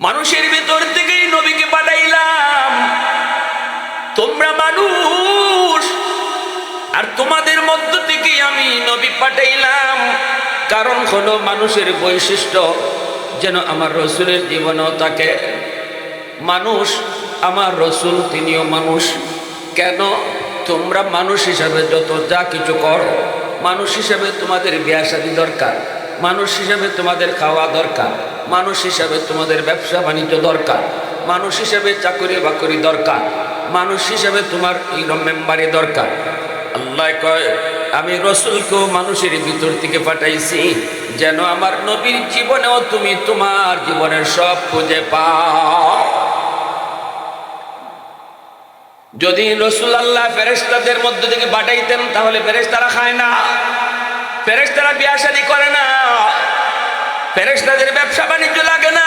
মানুষের ভিতর থেকেই নবীকে পাঠাইলাম। তোমরা মানুষ, আর তোমাদের মধ্য থেকেই আমি নবী পাঠাইলাম। কারণ হলো মানুষের বৈশিষ্ট্য যেন আমার রসুলের জীবনেও থাকে। মানুষ, আমার রসুল তিনিও মানুষ। কেন? তোমরা মানুষ হিসাবে যত যা কিছু করো, মানুষ হিসাবে তোমাদের বিয়ে শাদী দরকার, মানুষ হিসাবে তোমাদের খাওয়া দরকার, মানুষ হিসাবে তোমাদের ব্যবসা বাণিজ্য দরকার, মানুষ হিসাবে চাকরি বাকরি দরকার, মানুষ হিসাবে তোমার এই মেম্বারি দরকার। আল্লাহ কয় আমি রসুলকেও মানুষের ভিতর থেকে পাঠাইছি যেন আমার নবীর জীবনেও তুমি তোমার জীবনের সব খুঁজে পাও। যদি রসুল আল্লাহ ফেরেশতাদের মধ্য থেকে পাঠাইতেন তাহলে ফেরেশতারা খায় না, ফেরেশতারা বিয়ে শাদী করে না, ফেরেশতাদের ব্যবসা বাণিজ্য লাগে না।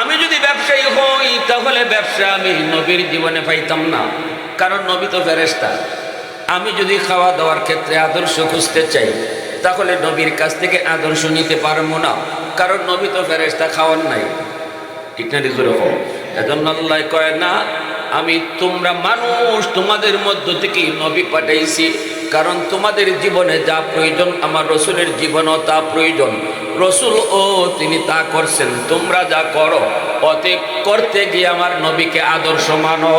আমি যদি ব্যবসায়ী হই তাহলে ব্যবসা আমি নবীর জীবনে পাইতাম না, কারণ নবী তো ফেরেশতা। আমি যদি খাওয়া দাওয়ার ক্ষেত্রে আদর্শ খুঁজতে চাই তাহলে নবীর কাছ থেকে আদর্শ নিতে পারবো না, কারণ নবী তো ফেরেশতা, খাওয়ার নাই। ঠিক না? এরকম। এজন্য আল্লাহ কয় না আমি তোমরা মানুষ, তোমাদের মধ্য থেকেই নবী পাঠাইছি, কারণ তোমাদের জীবনে যা প্রয়োজন আমার রসুলের জীবনও তা প্রয়োজন। রসুল ও তিনি তা করছেন, তোমরা যা করো অতএব করতে গিয়ে আমার নবীকে আদর্শ মানো।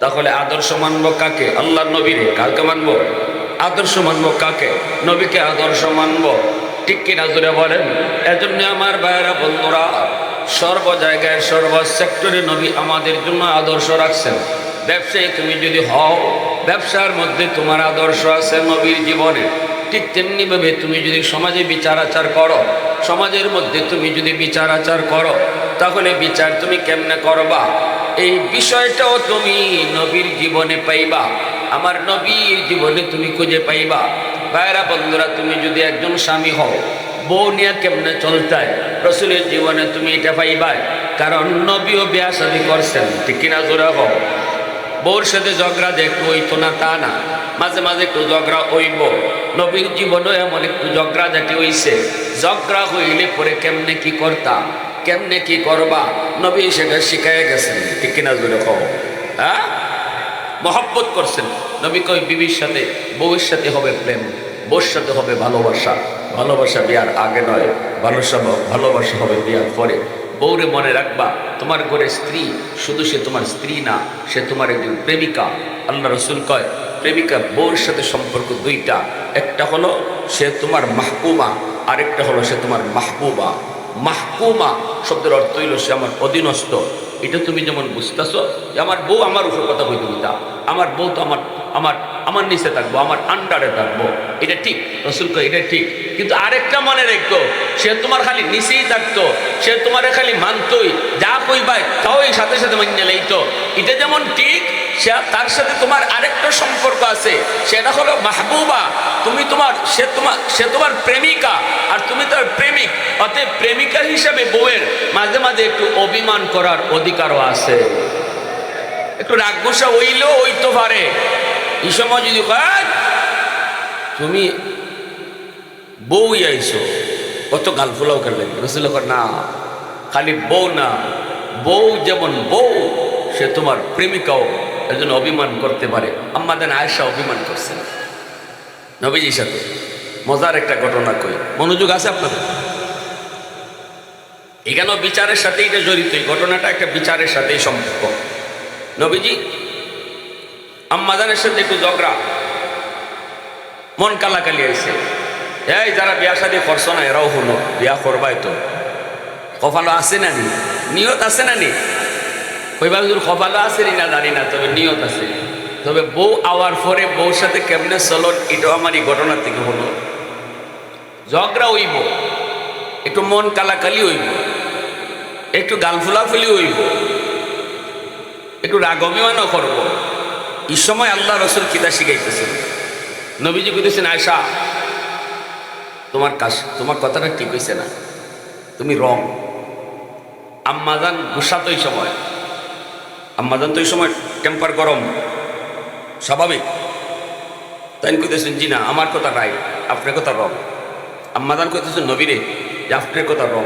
তাহলে আদর্শ মানবো কাকে? আল্লাহর নবীরে। কাকে মানবো? আদর্শ মানবো কাকে? নবীকে আদর্শ মানবো। ঠিক কিনা জোরে বলেন? এজন্য আমার ভাইয়েরা বন্ধুরা, সর্ব জায়গায় সর্ব সেক্টরে নবী আমাদের জন্য আদর্শ রাখছেন। ব্যবসায়ী তুমি যদি হও, ব্যবসার মধ্যে তোমার আদর্শ আছে নবীর জীবনে। ঠিক তেমনিভাবে তুমি যদি সমাজে বিচার আচার করো, সমাজের মধ্যে তুমি যদি বিচার আচার করো, তাহলে বিচার তুমি কেমনে করবা এই বিষয়টাও তুমি নবীর জীবনে পাইবা, আমার নবীর জীবনে তুমি খুঁজে পাইবা। ভাইরা বন্ধুরা, তুমি যদি একজন স্বামী হও, বউ নিয়ে কেমনে চলতায় রসুলের জীবনে তুমি এটা পাইবা, কারণ নবীও বিয়া শাদী করছেন। ঠিক কিনা জোরে হও। বউর সাথে ঝগড়া যে একটু হইতো না তা না, মাঝে মাঝে একটু ঝগড়া হইব। নবীর জীবনেও এমন একটু ঝগড়া জাতি হইছে। ঝগড়া হইলে পরে কেমনে কি করতা, কেমনে কি করবা, নবী সেটা শিখাইয়া গেছেন। ঠিক কিনা জোরে হও। হ্যাঁ, মহব্বত করছেন নবী। কই বিবির সাথে, বউয়ের সাথে হবে প্রেম, বউর সাথে হবে ভালোবাসা। ভালোবাসা বিয়ার আগে নয়, ভালোবাসা হবে বিয়ার পরে। বউরে মনে রাখবা, তোমার ঘরে স্ত্রী শুধু সে তোমার স্ত্রী না, সে তোমার একজন প্রেমিকা। আল্লাহ রসুল কয় প্রেমিকা বউর সাথে সম্পর্ক দুইটা, একটা হলো সে তোমার মাহকুমা, আরেকটা হলো সে তোমার মাহবুবা। মাহকুমা শব্দের অর্থ হইল সে আমার অধীনস্থ। এটা তুমি যেমন বুঝতেছ যে আমার বউ আমার উপর কথা বলতে দিতা, আমার বউ তো আমার আমার আমার নিচে থাকবো, আমার আন্ডারে থাকবো, এটা ঠিক। রসুল কয় এটা ঠিক, কিন্তু আরেকটা মনে রেখো, সে তোমার খালি নিচেই থাকতো, সে তোমার খালি মানতই, যা কইবাই তাও এই সাথে সাথে মানিয়ে লইতো। এটা যেমন ঠিক, সে তার সাথে তোমার আরেকটা সম্পর্ক আছে, সেটা হলো মাহবুবা। তুমি তোমার সে তোমার প্রেমিকা আর তুমি তার প্রেমিক। অতএব প্রেমিকা হিসাবে বউয়ের মাঝে মাঝে একটু অভিমান করার অধিকারও আছে। একটু রাগ গোসা হইলেও হইতে পারে। এই সময় যদি তুমি বউ আইছো, কত গালফুলাও করলেন রসুল না, খালি বউ না, বউ যেমন বউ সে তোমার প্রেমিকাও একজন অভিমান করতে পারে। আমাদের আয়েশা অভিমান করছেন নবীজির সাথে। মজার একটা ঘটনা কই, মনোযোগ আছে আপনাদের? এখানেও বিচারের সাথে এটা জড়িত। এই ঘটনাটা একটা বিচারের সাথেই সম্পর্ক। নবীজি আম্মাজানের সাথে একটু ঝগড়া, মন কালাকালি আইছে। এই যারা বিয়া শাদী করছো না এরাও হলো বিয়া করবাই তো, কপালো আছে না নি, নিয়ত আছে না নি? কইবা কপালো আছে না জানি না, তবে নিয়ত আছে। তবে বউ আওয়ার পরে বউর সাথে কেমনে চলো এটাও আমার এই ঘটনা থেকে হলো। ঝগড়া হইব, একটু মন কালাকালি হইব, একটু গালফুলাফুলি হইব, একটু রাগ অভিমানও করব। এই সময় আল্লাহ রসুল কিতা শিখাইতেছেন। নবীজি কইতেছেন আয়েশা তোমার কথাটা ঠিক হয়েছে না, তুমি রং। আম্মাজান গুসা তো এই সময়, আম্মাজান তো এই সময় টেম্পার গরম স্বাভাবিক। তাই কইতেছেন জি না, আমার কথা রাইট, আপনার কথা রং। আম্মাদান কইতেছে নবীরে যে আপনার কথা রং।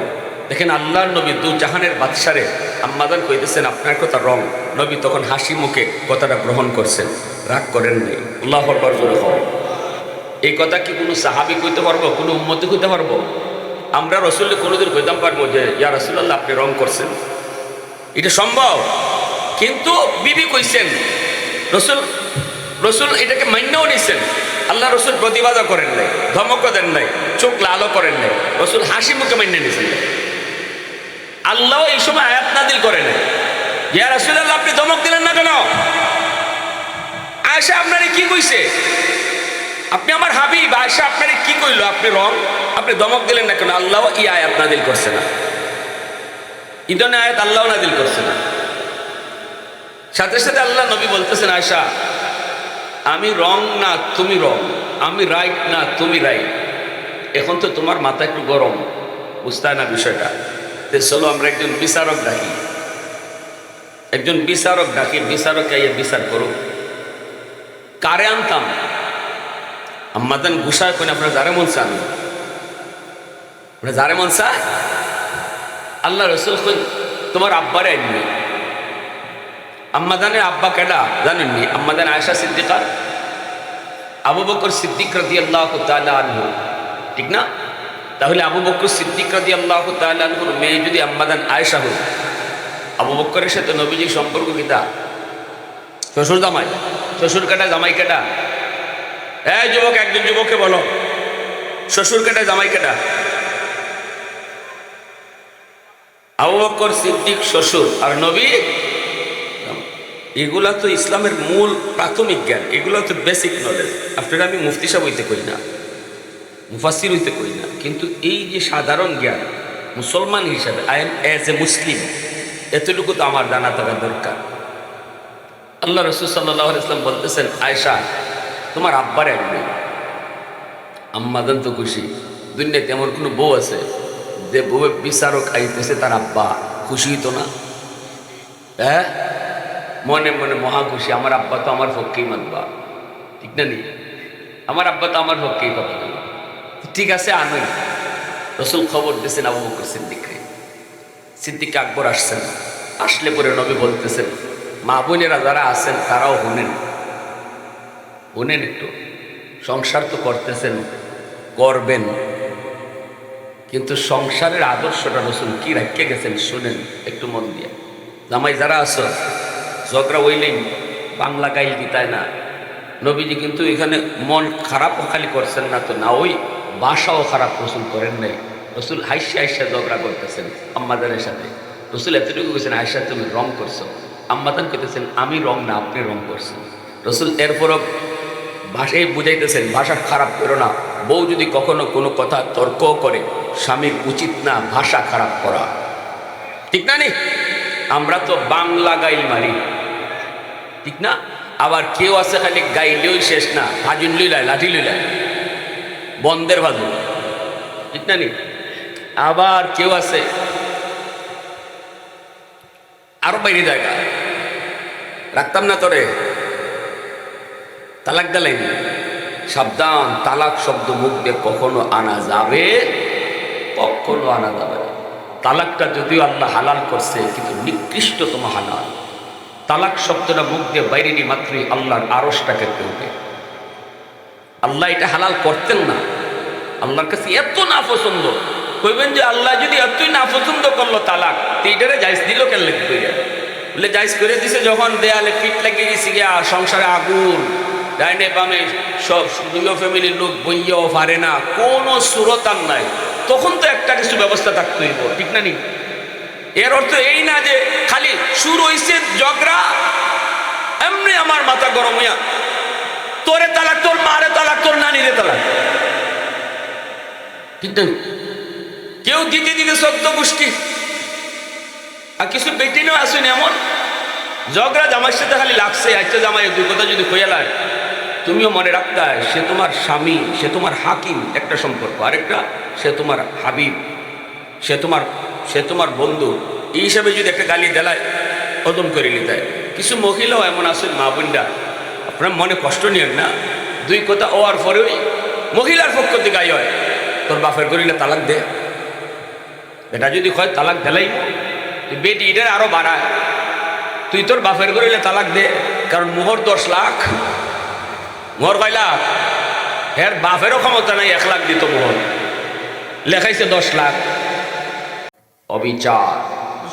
দেখেন আল্লাহর নবী দু জাহানের বাদশারে আম্মাদান কইতেছেন আপনার কথা রং। নবী তখন হাসি মুখে কথাটা গ্রহণ করছেন, রাগ করেন নাই। আল্লাহু আকবার জোরে হও। এই কথা কি কোনো সাহাবী কইতে পারবো, কোনো উম্মতি কইতে পারবো? আমরা রসুলকে কোনোদিন কইতাম পারবো যে ইয়া রাসূলুল্লাহ আপনি রং করছেন? এটা সম্ভব? কিন্তু বিবি কইছেন, রসুল এটাকে মান্যও নিছেন। আল্লাহ রসুল প্রতিবাদও করেন নাই, ধমকও দেন নাই, চোখ লালও করেন নাই। রসুল হাসি মুখে মান্য নিছেন। আল্লাহ এই সময় আয়াত নাযিল করে নাই, ইয়া রাসূলুল্লাহ আপনি ধমক দিলেন না কেন? আয়েশা আপনারে কি কইছে? আপনি আমার হাবিব, আয়েশা আপনারে কি কইলো? আপনি রং, আপনি ধমক দিলেন না কেন? আল্লাহ এই আয়াত নাযিল করছে না, ইদনে আয়াত আল্লাহ নাযিল করছে না। সাথে সাথে আল্লাহ নবী বলতেছেন আয়েশা আমি রং না তুমি রং, আমি রাইট না তুমি রাইট। এখন তো তোমার মাথা একটু গরম, বুঝতে না বিষয়টা। চলো আমরা একজন বিচারক ডাকি, একজন বিচারক ডাকি, বিচারক আইয়া বিচার করুক। কারে আনতাম? আম্মাদান গুসায় কোন আপনার যারে মন চান, যারে মন চা। আল্লাহ রসুল কই তোমার আব্বারে আনবি। আম্মাদানের আব্বা কেডা জানেননি? আম্মাদান আয়েশা সিদ্দিকা, আবু বকর সিদ্দিক রাদিয়াল্লাহু তাআলা আনহু, ঠিক না? তাহলে আবু বকর সিদ্দিক রাদিয়াল্লাহু তাআলা আনহুর মেয়ে যদি আম্মাদান আয়েশা হল, আবু বকরের সাথে নবীজির সম্পর্ক কিতা? শ্বশুর জামাই। শ্বশুর কেটা জামাই কেটা? এই যুবক, একজন যুবককে বলো শ্বশুর কেটা জামাই কেটা? আবু বকর সিদ্দিক শ্বশুর আর নবী। এগুলা তো ইসলামের মূল প্রাথমিক জ্ঞান, এগুলো তো বেসিক নলেজ। আপনারা আমি মুফতি সাহেব হইতে কই না, মুফাসসির হইতে কই না, কিন্তু এই যে সাধারণ জ্ঞান মুসলমান হিসাবে, আই এম অ্যাজ এ মুসলিম, এতটুকু তো আমার জানা থাকা দরকার। আল্লাহ রাসূল সাল্লাল্লাহু আলাইহি ওয়াসাল্লাম বলতেছেন আয়েশা তোমার আব্বার একদিন। আম্মাদান তো খুশি, দুনিয়াতে এমন কোনো বউ আছে যে বউয়ের বিচারক আইতেছে তার আব্বা খুশি হইতো না? হ্যাঁ, মনে মনে মহা খুশি, আমার আব্বা তো আমার পক্ষেই মানবা, ঠিক না নি? আমার আব্বা তো আমার পক্ষেই কথা বলবা, ঠিক আছে আনুই। রসুল খবর দিয়েছেন আবু বকর সিদ্দিককে। সিদ্দিক আকবর আসছেন, আসলে পরে নবী বলতেছেন মা বোনেরা যারা আছেন তারাও শুনেন, শুনেন একটু। সংসার তো করতেছেন, করবেন, কিন্তু সংসারের আদর্শটা রসুল কি রাখতে গেছেন শুনেন একটু মন দিয়ে। জামাই যারা আছো, ঝগড়া হইলেই বাংলা গাইল দিতায় না। নবীজি কিন্তু এখানে মন খারাপও খালি করছেন না, তো না ওই বাসাও খারাপ রসুল করেন নাই। রসুল হাইসা হাইসা ঝগড়া করতেছেন আম্মাদানের সাথে। রসুল এতটুকু বলছেন আয়েশা তুমি রং করছো। আম্মাদান কইতেছেন আমি রং না, আপনি রং করছেন। রসুল এরপরও ভাষায় বুঝাইতেছেন ভাষা খারাপ করো না, বউ যদি কখনো কোনো কথা তর্ক করে স্বামীর উচিত না ভাষা খারাপ করা, ঠিক না নি? আমরা তো বাংলা গাইল মারি, ঠিক না? আবার কেউ আছে খালি গাইলেই শেষ না, ভাজুন লইলায় লাঠি লইলায় বন্ধের ভাজু, ঠিক না নি? আবার কেউ আছে আরো বাইরে জায়গা রাখতাম না তোরে, তালাক দিলাইনি। সাবধান, তালাক শব্দ মুখ দিয়ে কখনো আনা যাবে, কখনো আনা যাবে না। তালাকটা যদিও আল্লাহ হালাল করছে, কিন্তু নিকৃষ্টতম হালাল। তালাক শব্দটা মুখ দিয়ে বাইরে নি মাত্রই আল্লাহর আরশটাকে তুলবে। আল্লাহ এটা হালাল করতেন না, আল্লাহর কাছে এত না পছন্দ। কইবেন যে আল্লাহ যদি এতই না পছন্দ করলো তালাক, তো এইটারে জায়েজ দিল কেন? লিখবে বলে জায়েজ করে দিছে যখন দেয়ালে পিঠ লাগিয়ে দিছি গিয়া, সংসারে আগুন, ডাইনে বামে সব দুইও ফ্যামিলির লোক বইয়াও পারে না, কোনো সুরতার নাই, তখন তো একটা কিছু ব্যবস্থা থাকতে হইব, ঠিক না নি? এর অর্থ এই না যে খালি শুরু হইছে ঝগড়া, এমনি আমার মাথা গরম হইয়া তোরে তালাক, তোর মারে তালাক, তোর নানিরে তালাক, ঠিক না? কেউ দিতে দিতে 14 গোষ্ঠী। আর কিছু বেটিনও আসেন এমন ঝগড়া জামাইয়ের সাথে খালি লাগছে, আচ্ছা জামাই দুই কথা যদি কইয়া লাগে, তুমিও মনে রাখতে হয় সে তোমার স্বামী, সে তোমার হাকিম একটা সম্পর্ক, আরেকটা সে তোমার হাবিব, সে তোমার বন্ধু। এই হিসাবে যদি একটা গালি দেলায় কদম করে নিতে হয়। কিছু মহিলাও এমন আছেন মা বোনরা, আপনার মনে কষ্ট নিয়েন না, দুই কথা হওয়ার পরেই মহিলার পক্ষ থেকে গাই হয়, তোর বাপের করিলে তালাক দে। এটা যদি কয় তালাক দেলাই, বেটি এটার আরো বাড়ায়, তুই তোর বাপের করিলে তালাক দে। কারণ মোহর 10 লাখ, মোহর কয় লাখ, এর বাপেরও ক্ষমতা নাই 1 লাখ দিত মোহর, লেখাইছে 10 লাখ। অবিচার,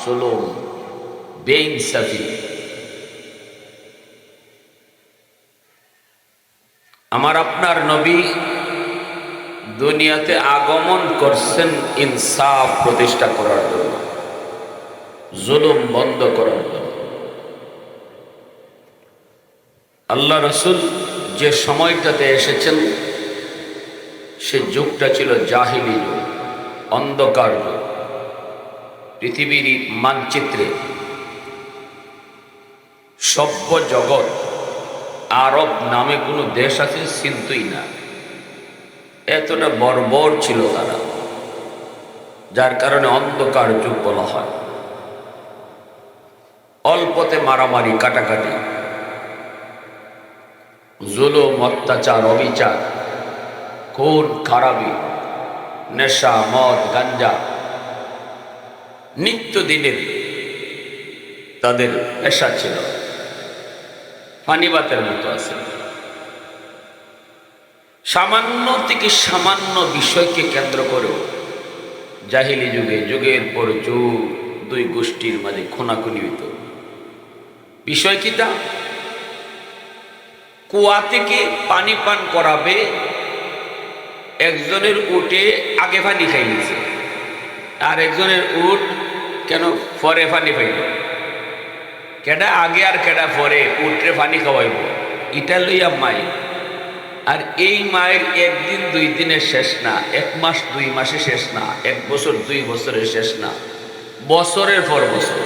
জুলুম, বেইনসাফি। আমার আপনার নবী দুনিয়াতে আগমন করছেন ইনসাফ প্রতিষ্ঠা করার জন্য, জুলুম বন্ধ করার জন্য। আল্লাহ রসুল যে সময়টাতে এসেছেন সে যুগটা ছিল জাহিলি যুগ, অন্ধকার যুগ। পৃথিবীর মানচিত্রে সভ্য জগৎ আরব নামে কোনো দেশ আছে চিনতই না, এতটা বর্বর ছিল তারা, যার কারণে অন্ধকার যুগ বলা হয়। অল্পতে মারামারি, কাটাকাটি, জুলুম, অত্যাচার, অবিচার, খুন খারাপি, নেশা, মদ, গাঞ্জা নিত্যদিনের তাদের পেশা ছিল, পানিবাতের মতো আছে। সামান্য থেকে সামান্য বিষয়কে কেন্দ্র করেও জাহিলি যুগে যুগের পর যুগ দুই গোষ্ঠীর মাঝে খুনাখুনি হইত। বিষয় কি তা? কুয়া থেকে পানি পান করাবে, একজনের উটে আগে পানি খাই নিছে, আর একজনের উট কেন পরে পানি পাইল। কেডা আগে আর কেডা পরে উটরে পানি খাওয়াইব, এটা লইয়া মায়ের। আর এই মায়ের 1 দিন 2 দিনে শেষ না, 1 মাস 2 মাসে শেষ না, 1 বছর 2 বছরে শেষ না, বছরের পর বছর।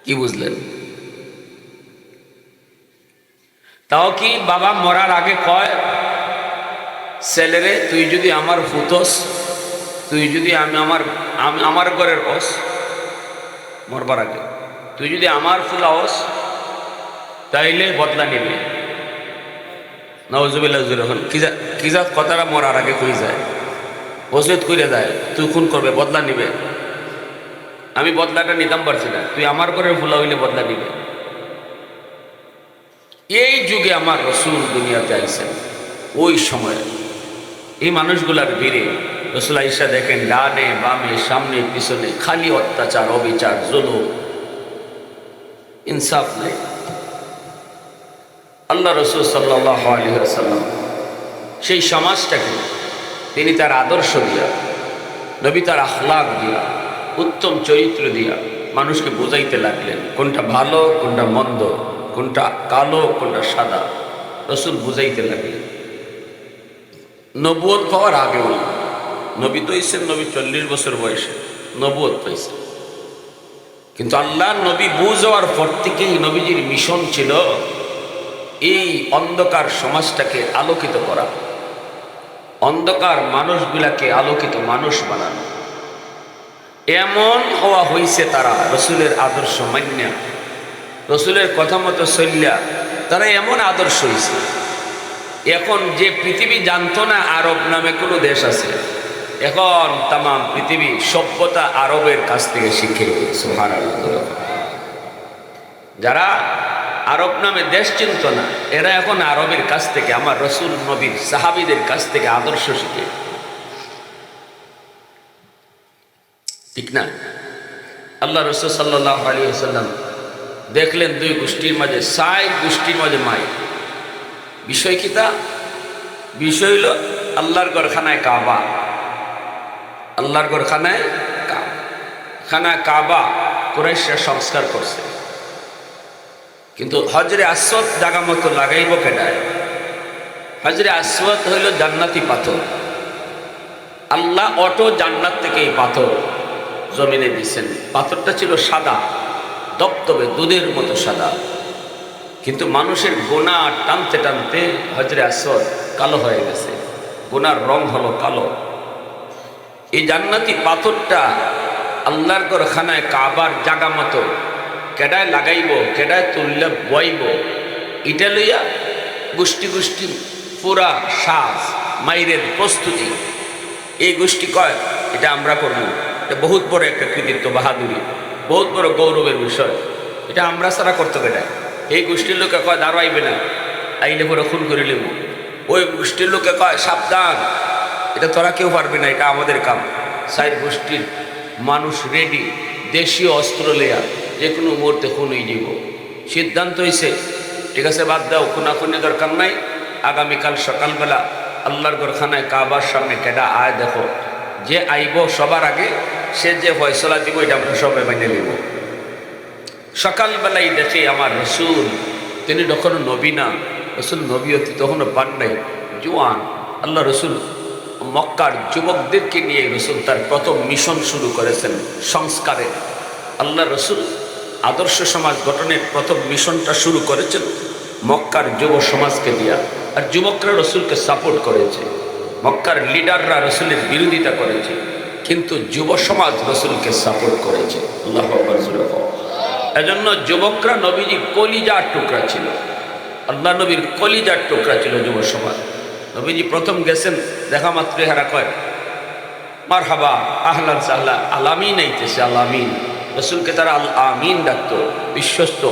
কি বুঝলেন? তাও কি বাবা মরার আগে কয় ছেলেরে, তুই যদি আমার ফুতস, তুই যদি আমার ঘরের হস, মরবার আগে তুই যদি আমার ফুলা হস তাইলে বদলা নিবি। নওয়াজুবিল্লাহ যখন কি যা কথাটা মরার আগে কই যায়, ওসিয়ত করে যায়, তুই খুন করবে, বদলা নিবে। আমি বদলাটা নিতাম পারছি না, তুই আমার ঘরের ফুলা হইলে বদলা নিবে। এই যুগে আমার রসুল দুনিয়াতে আইছেন, ওই সময়ে এই মানুষগুলার ভিড়ে রসুল আইসা দেখেন ডানে বামে সামনে পিছনে খালি অত্যাচার, অবিচার, জুলুম, ইনসাফ নেই। আল্লাহ রসুল সাল্লাল্লাহু আলাইহি ওয়াসাল্লাম সেই সমাজটাকে তিনি তার আদর্শ দিয়া, নবী তার আখলাক দিয়া, উত্তম চরিত্র দিয়া মানুষকে বোঝাইতে লাগলেন কোনটা ভালো, কোনটা মন্দ, কোনটা কালো, কোনটা সাদা। রসুল বুঝাইতে লাগলেন। নবুয়ত পাওয়ার আগেও নবী তো হইছেন, নবী 40 বছর বয়সে নবুয়ত পাইছেন। কিন্তু আল্লাহর নবী বুঝ হওয়ার পর থেকেই নবীজির মিশন ছিল এই অন্ধকার সমাজটাকে আলোকিত করা, অন্ধকার মানুষগুলাকে আলোকিত মানুষ বানানো। এমন হওয়া হইছে তারা রসুলের আদর্শ মান্যা, রসুলের কথা মতো চলিয়া তারা এমন আদর্শ হইছে। এখন যে পৃথিবী জানতো না আরব নামে কোনো দেশ আছে, এখন তাম পৃথিবী সভ্যতা আরবের কাছ থেকে শিখে গেছে। সুবহানাল্লাহ। যারা আরব নামে দেশ চিনত না, এরা এখন আরবের কাছ থেকে, আমার রসুল নবীর সাহাবীদের কাছ থেকে আদর্শ শিখে। ঠিক না? আল্লাহ রসুল সাল্লাল্লাহু আলাইহি ওয়াসাল্লাম দেখলেন 2 গোষ্ঠীর মাঝে, 6 গোষ্ঠীর মাঝে মাই। বিষয় কি তা? বিষয় হলো আল্লাহর ঘরখানায় কাবা, আল্লাহর ঘরখানায় খানা কাবা কুরাইশরা সংস্কার করছে। কিন্তু হজরে আসওয়াদ জায়গা মতো লাগাইব কেডায়? হজরে আসওয়াদ হইল জান্নাতি পাথর। আল্লাহ অটো জান্নাত থেকে এই পাথর জমিনে দিচ্ছেন। পাথরটা ছিল সাদা দপদপে, দুধের মতো সাদা, কিন্তু মানুষের গোনা টানতে টানতে হজরে আসওয়াদ কালো হয়ে গেছে, গোনার রং হলো কালো। এই জান্নাতি পাথরটা আল্লাহর ঘরখানায় কাবার জাগা মতো কেডায় লাগাইব, কেডায় তুললে বইব, এটা লইয়া গোষ্ঠী গোষ্ঠী পুরা সাজ মাইরের প্রস্তুতি, এই গোষ্ঠী কয় এটা আমরা করব। এটা বহুত বড় একটা কৃতিত্ব, বাহাদুরি, বহুত বড় গৌরবের বিষয়। এটা আমরা ছাড়া করতে হবে না। এই গোষ্ঠীর লোকে কয় দাঁড়াইবে না, আইলে পরে খুন করে নেব। ওই গোষ্ঠীর লোকে কয় সাবধান, এটা তোরা কেউ পারবে না, এটা আমাদের কাম। সাইড গোষ্ঠীর মানুষ রেডি, দেশীয় অস্ত্র লেয়া যে কোনো মুহূর্তে খুন হয়ে যাব। সিদ্ধান্ত হয়েছে, ঠিক আছে বাদ দাও, খুনাখুনি দরকার নাই। আগামীকাল সকালবেলা আল্লাহর ঘরখানায় কাবার সামনে কেডা আয় দেখো, যে আইব সবার আগে সে যে ফয়সলা দিব এটা আমরা সবাই মেনে নেব। সকালবেলায় দেখে আমার রসুল, তিনি তখনও নবী না, রসুল নবীয়তি তখনও পান নাই, জোয়ান। আল্লাহ রসুল মক্কার যুবকদেরকে নিয়ে রসুল তার প্রথম মিশন শুরু করেছেন সংস্কারে। আল্লাহ রসুল আদর্শ সমাজ গঠনের প্রথম মিশনটা শুরু করেছেন মক্কার যুব সমাজকে দিয়া। আর যুবকরা রসুলকে সাপোর্ট করেছে, মক্কার লিডাররা রসুলের বিরোধিতা করেছে, কিন্তু যুব সমাজ রসুলকে সাপোর্ট করেছে। আল্লাহু আকবার। এজন্য যুবকরা নবীজির কলিজার টুকরা ছিল, আল্লাহ নবীর কলিজার টুকরা ছিল যুব সমাজ। নবীজি প্রথম গেছেন, দেখা মাত্র হারা কয় মারহাবা আহলান সাহলা, আলামিন আইতেছে, আলামিন। রসুলকে তারা আল আমিন ডাকতো, বিশ্বস্ত।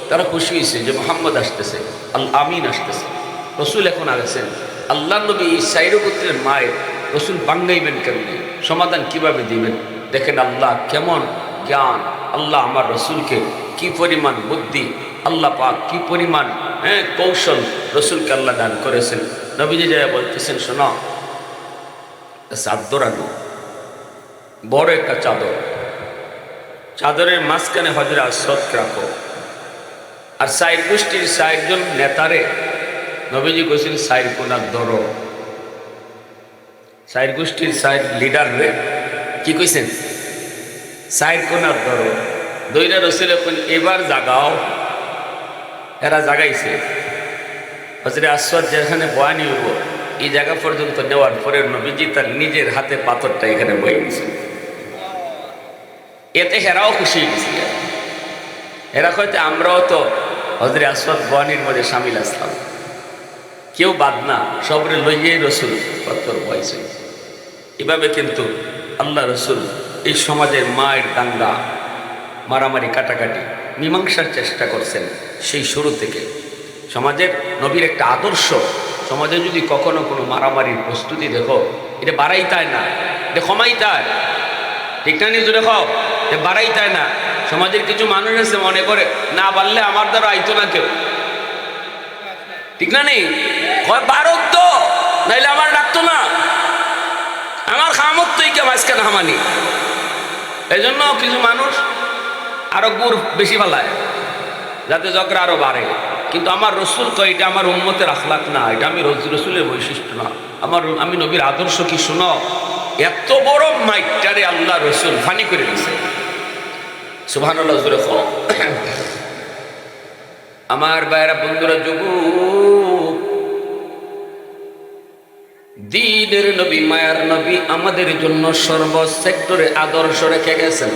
তারা খুশি হয়েছে যে মোহাম্মদ আসতেছে, আল আমিন আসতেছে। রসুল এখন আসছেন। আল্লাহ নবী সাইরো পুত্রের মায়ের রসুল বাঙ্গাইবেন কেমনি, সমাধান কিভাবে দিবেন? দেখেন আল্লাহ কেমন জ্ঞান, আল্লাহ আমার রসুলকে কি পরিমাণ বুদ্ধি, আল্লাহ পাক কি পরিমাণ কৌশল রসুলকে আল্লাহ দান করেছেন। নবীজি যায় বলতেছেন, শোনো চাদর আনো, বড় একটা চাদর, চাদরের মাঝখানে হজরে আসওয়াদ রাখো। আর সাইড গোষ্ঠীর ৬০ জন নেতারে নবীজি কইছেন সাইড কোনার ধরো। সাইড গোষ্ঠীর ৬০ লিডার রে কি কইছেন? সাইড কোনার ধরো। দইরা রসুল এখন এবার জাগাও। এরা জাগাইছে। হজরে আসওয়াদ যেখানে বয়ানি হইব এই জায়গা পর্যন্ত নেওয়ার পরে নবীজি তার নিজের হাতে পাথরটা এখানে বয়ে গেছেন। এতে হেরাও খুশি হয়ে গেছিল। এরা হয়তো আমরাও তো হজরে আসওয়াদ বয়ানির মধ্যে সামিল আসলাম, কেউ বাদ না, সবরে লইয়েই রসুল পাথর বয়েছে। এভাবে কিন্তু আল্লাহ রসুল এই সমাজের মায়ের দাঙ্গা, মারামারি, কাটাকাটি মীমাংসার চেষ্টা করছেন সেই শুরু থেকে। সমাজের নবীর একটা আদর্শ, সমাজে যদি কখনো কোনো মারামারির প্রস্তুতি দেখো, এটা বাড়াইতায় না, এটা কমাইতায়। ঠিক না? নিজে দেখো, এটা বাড়াইতায় না। সমাজের কিছু মানুষ আছে মনে করে না বাড়লে আমার দ্বারা আইতো না কেউ, ঠিক না? নেই বারক তো, নাইলে আমার ডাকতো না, আমার খামত তো কে মাঝকে না মানি। এই জন্য কিছু মানুষ আরো গুড় বেশি ফেলায় যাতে ঝগড়া আরো বাড়ে। কিন্তু আমার রসুল তো এটা আমার উম্মতের আখলাক না, এটা আমি রসুলের বৈশিষ্ট্য না, আমি নবীর আদর্শ কি শুনো। এত বড় মাইকটারে আল্লাহ রসুল ফানি করে দিছে। সুবহানাল্লাহ জোরে বলো। আমার ভাইরা, বন্ধুরা, যুবক, দ্বীনের নবী, মায়ার নবী আমাদের জন্য সর্ব সেক্টরে আদর্শ রেখে গেছেন।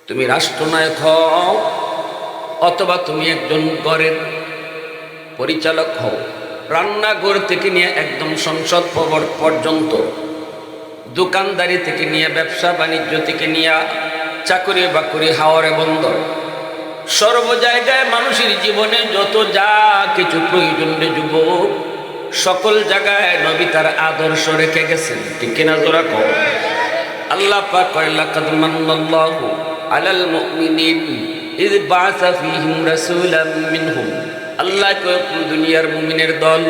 তুমি রাষ্ট্রনায়ক হও অথবা তুমি একজন ঘরের পরিচালক হও, রান্নাঘর থেকে নিয়ে একদম সংসদ ভবন পর্যন্ত, দোকানদারি থেকে নিয়ে ব্যবসা বাণিজ্য থেকে নিয়ে চাকরি বাকরি, হাওরে বন্দর, সর্ব জায়গায় মানুষের জীবনে যত যা কিছু প্রয়োজন রে যুবক, সকল জায়গায় নবী তার আদর্শ রেখে গেছেন। ঠিক কিনা জোরা কও। আল্লাহ পাক কয় লাকাদ মান্নাল্লাহু আলাল মুমিনিন ইয বাআসা ফীহিম রাসূলাম মিনহুম। আল্লাহ কয় দুনিয়ার মুমিনের দল,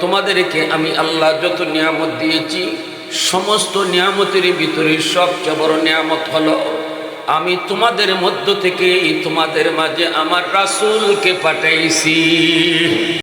তোমাদেরকে আমি আল্লাহ যত নিয়ামত দিয়েছি, সমস্ত নিয়ামতের ভিতরে সবচেয়ে বড় নিয়ামত হলো আমি তোমাদের মধ্য থেকে তোমাদের মাঝে আমার রাসূলকে পাঠাইছি।